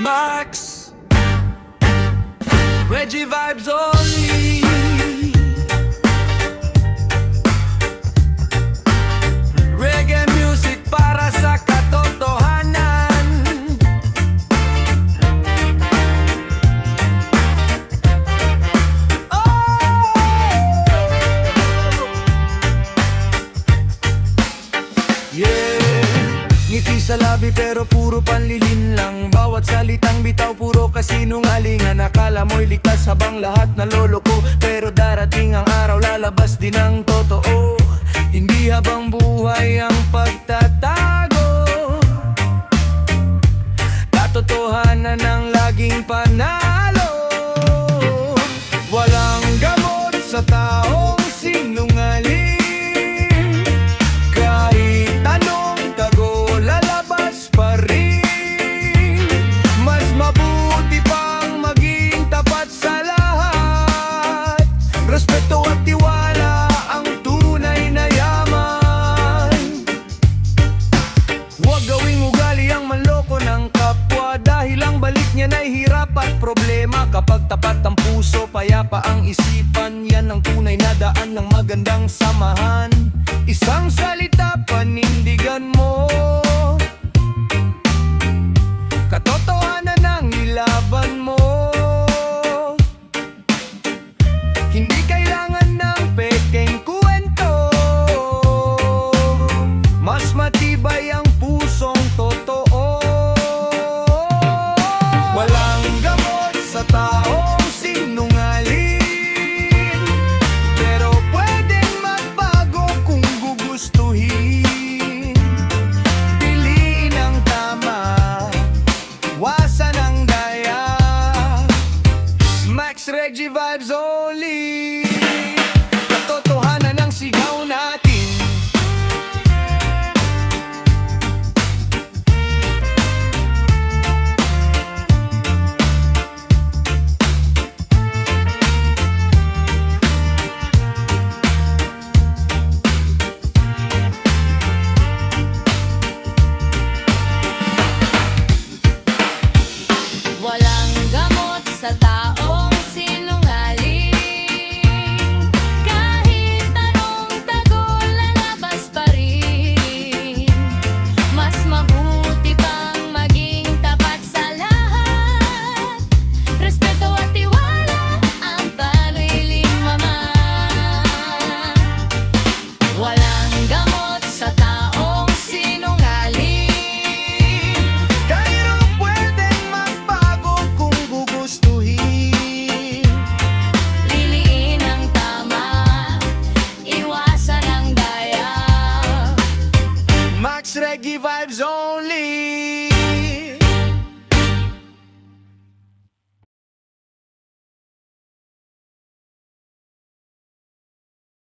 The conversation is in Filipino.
Max Reggie vibes only. Reggae music para sa katotohanan. Ngiti sa labi pero puro panlilin lang. Bawat salitang bitaw puro kasinungalingan. Akala mo'y ligtas habang lahat naloloko, pero darating ang araw lalabas din ang totoo. Hindi habang buhay ang pagtatago, katotohanan ang laging panalo. Walang gamot sa taong sinungaling. Respeto at tiwala ang tunay na yaman. Huwag gawing ugali ang manloko ng kapwa, dahil ang balik niya na'y hirap at problema. Kapag tapat ang puso, payapa ang isipan, yan ang tunay na daan ng magandang samahan. Isang salita, panindigan mo, katotohanan ang ilaban mo. Hindi kailangan ng pekeng kwento, mas matibay ang pusong totoo. Walang gamot sa taong sinungaling, pero pwedeng magbago kung gugustuhin. Piliin ang tama, wasan ang daya. Max Reggie vibes only. Katotohanan ang sigaw natin. Walang gamot sa taong sinungaling. Kahit anong tagol, lalabas pa rin. Mas mabuti pang maging tapat sa lahat. Respeto at tiwala ang palilimmaman. Walang gamot sa taong sinungaling. Kaya pwedeng magbago kung gugustuhin. Liliin ang tama, iwasan ang daya. Max Reggae vibes only.